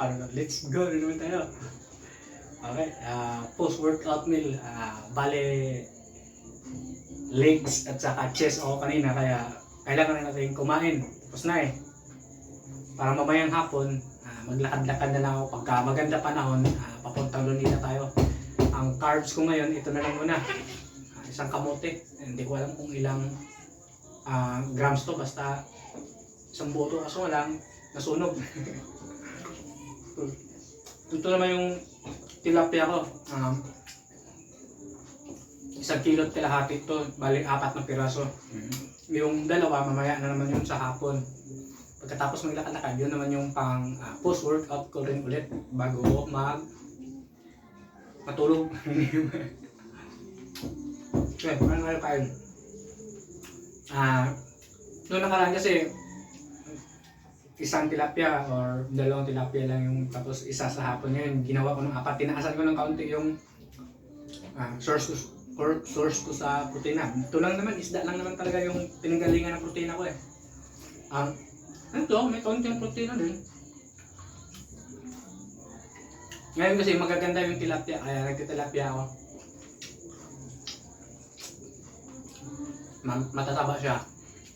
Ano, let's go na naman tayo. Okay, post-workout meal. Bale, legs at saka chest ako kanina, kaya kailangan na natin kumain. Tapos na eh. Para mamayang hapon, maglakad-lakad na lang ako. Pagka maganda panahon, papuntang Luneta tayo. Ang carbs ko ngayon, ito na lang muna. Isang kamote. Hindi ko alam kung ilang grams to, basta isang buto, kaso lang nasunog. Ito naman yung tilapia ko. 1 kilo at kalahati ito, bali 4 na piraso. Yung dalawa mamaya na naman yun sa hapon. Pagkatapos maglakad-lakad, yun naman yung pang post-workout ko rin ulit bago matulog. Okay, paano kayo kain? Noong nakaraan kasi isang tilapia or 2 tilapia lang yung, tapos isa sa hapon ngayon ginawa ko ng 4. Tinaasan ko ng kaunti yung source ko sa protina. Ito lang naman, isda lang naman talaga yung pinanggalingan ng protina ko eh. Ito, may kaunting protina din. Ngayon kasi magaganda yung tilapia, kaya nagtitilapia ako. Matataba siya.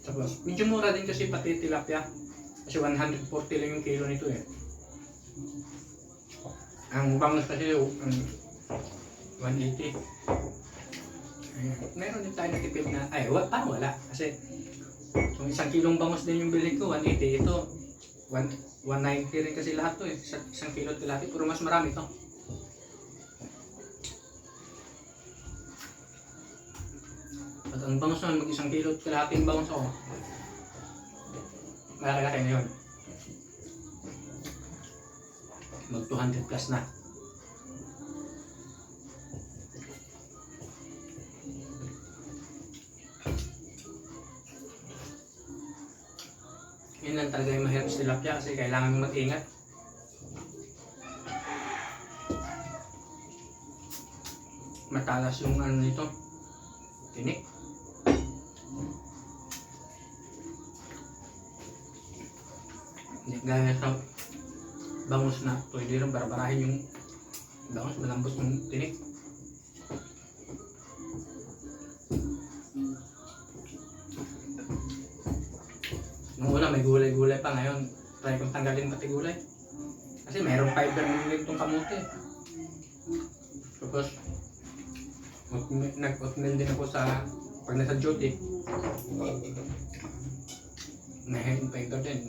Tapos medyo mura din kasi pati tilapia. Kasi 140 lang yung kilo nito eh. Ang bangus kasi 180. Meron din tayo natipid na, parang wala. Kasi kung 1 kilong bangus din yung bilhin ko, 180. Ito, 190 rin kasi lahat to eh. 1 kilo tilapia, puro mas marami to. At ang bangus naman, mag 1 kilo tilapia yung bangus ako. Malaki-laki na yun. Mag 200 plus na. Yun lang talaga yung mahirap sa tilapia kasi kailangan mag-ingat. Matalas yung ano nito, tinik. Hindi gaya sa bangus na pwede rin barbarahin yung bangus, malambot yung tinik. Nung una may gulay-gulay pa, ngayon try kong tanggalin pati gulay kasi mayroong fiber ng itong kamote. Tapos nag-oatmeal din ako sa pag nasa duty, may fiber din.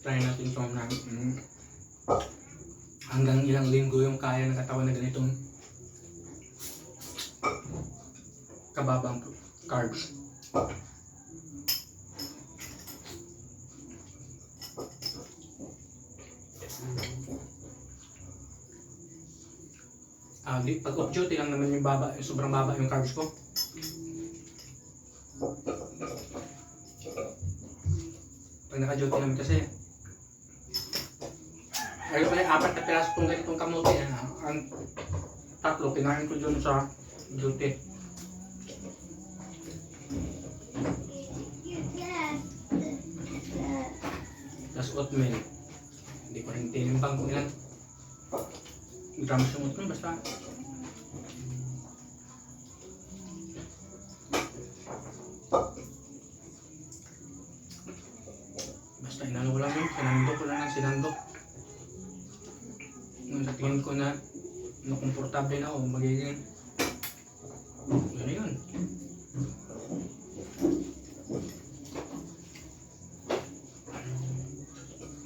Try natin itong hanggang ilang linggo yung kaya ng katawan na ganitong kababang carbs. Pag off duty lang naman yung sobrang baba yung carbs ko. Pag naka-duty naman kasi ay pala 4 na piraso itong ganitong kamote. Ang 3 kinain ko dun sa duty. Tapos oatmeal, hindi ko rin tinimbang kung ilan grams yung oatmeal, basta inano ko lang yun, sinandok ko lang ng sinandok. Nung sa tingin ko na komportable na ako, magiging yun na yun.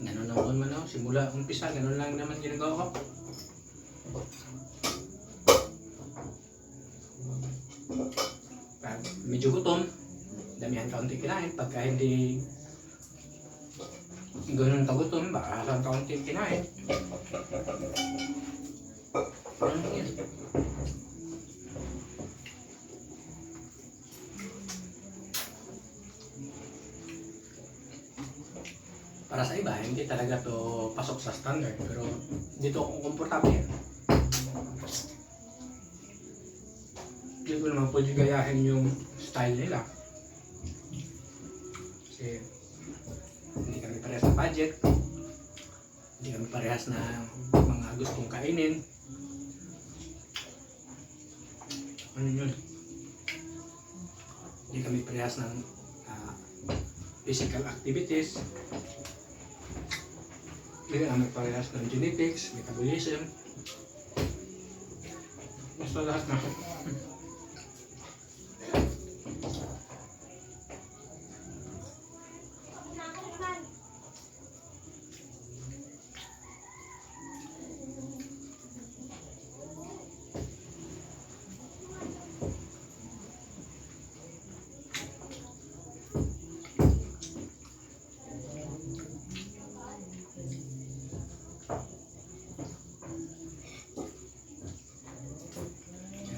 Ganun naman man ako, simula umpisa, ganun lang naman ginagawa ko. Pag medyo gutom, damihan kaunti kinain. Pagka hindi ganun kagutom, baka kaunti kinain. Para sa iba, hindi talaga to pasok sa standard. Pero dito ako komportable. Hindi ko naman pwede gayahin yung style nila. Kasi hindi kami parehas na budget. Hindi kami parehas na mga gustong kainin. Ano yun? Hindi kami parehas ng physical activities. Hindi kami parehas ng genetics, metabolism. Basta lahat na.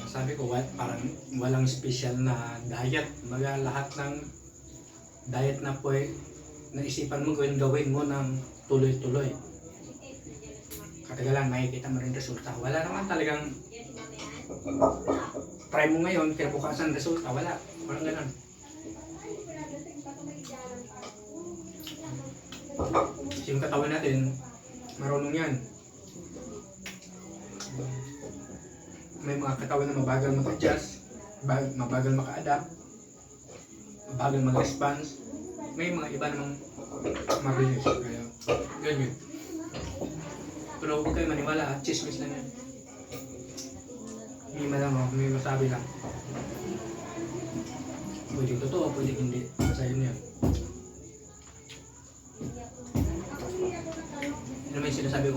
Sabi ko, parang walang special na diet. Mga lahat ng diet na naisipan mo gawin mo ng tuloy-tuloy. Katagalan, makikita mo rin resulta. Wala naman talagang try mo ngayon, kaya bukasan resulta. Wala. Walang ganun. Kasi yung katawan natin, marunong yan. May mga katawan na mabagal maka-adjust, mabagal maka-adapt, mabagal mag-response. May mga iba namang mabilis. Kaya, ganyan. Pero huwag kayo maniwala, chismis lang yan. May masabi lang. Pwede totoo, pwede hindi. Basta yun yan. Ano may sinasabi ko,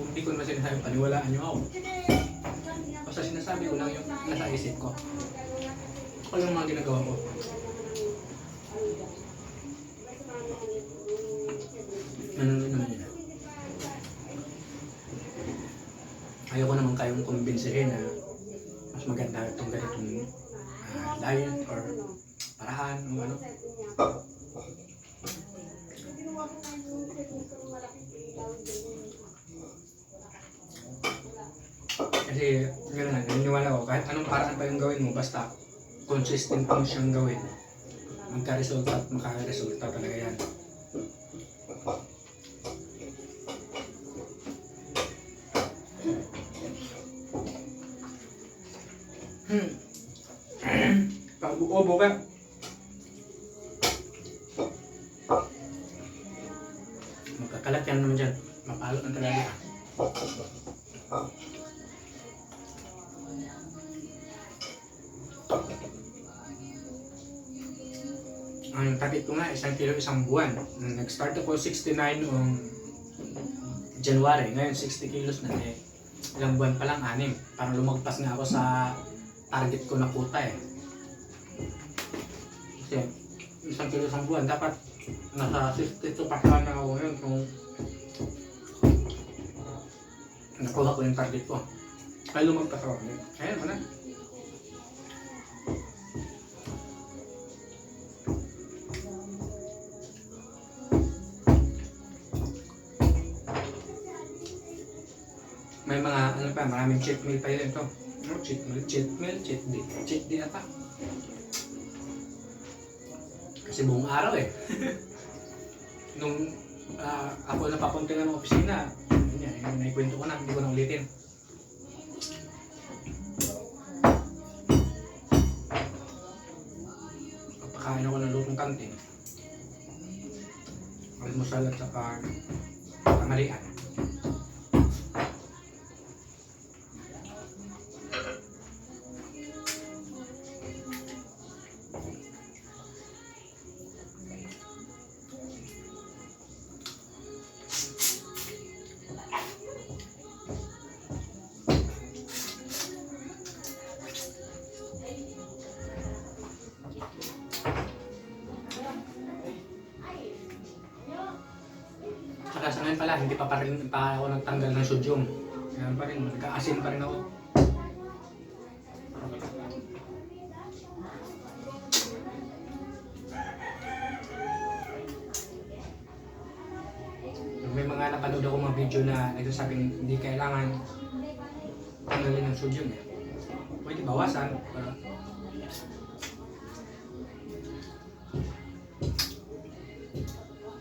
hindi ko naman sinasabi, paniwalaan nyo ako. Basta sinasabi ko lang yung nasa isip ko. Ako yung mga ginagawa ko. Ano naman yun? Ayoko naman kayong kumbinsihin na mas maganda itong ganitong diet or parahan o ano. Kasi gano'n na, naniniwala ko kahit anong paraan pa yung gawin mo, basta consistent mo siyang gawin, magka-resulta at makaresulta talaga yan. Pag-uobo ka, magkakalat yan naman dyan, mapalot ang talaga. Ang target ko nga, 1 kilo isang buwan. Nag-start ako 69 noong January. Ngayon 60 kilos na eh. Ilang buwan pa lang, 6. Parang lumagpas nga ako sa target ko na puta eh. Kasi 1 kilo isang buwan. Dapat nasa 62 pa lang ako ngayon kung nakuha ko yung target ko. Kaya lumagpas ako. Ayan mo na. May mga ano pa, maraming cheat meal pa yun ito. No, cheat meal, cheat day ata. Kasi buong araw eh. Nung ako na papunta ng opisina, yun, naikwento ko na, hindi ko na ulitin. Papakain ako ng lutong kantin. Almusal at saka tanghalian. Saka sa ngayon pala, hindi pa ako nagtanggal ng sodium. Kaya pa rin, nagka-asin pa rin ako. May mga napanood ako mga video na nagsasabing hindi kailangan tanggalin ng sodium eh. Pwede bawasan.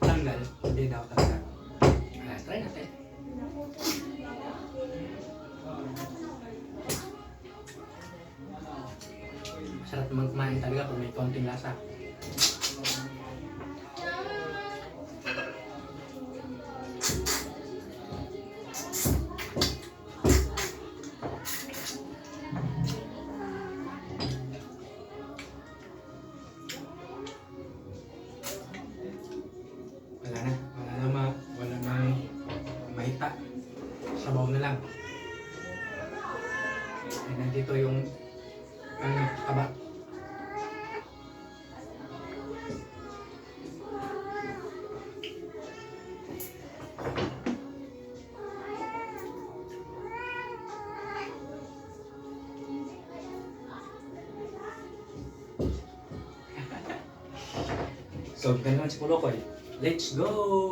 Tanggal. Hindi daw talaga. Try natin. Masarap naman kumain talaga kung may konting lasa. Wala nang mahita. Sabaw na lang. Ay, nandito yung taba. So, ganun si Kulokoy. Let's go!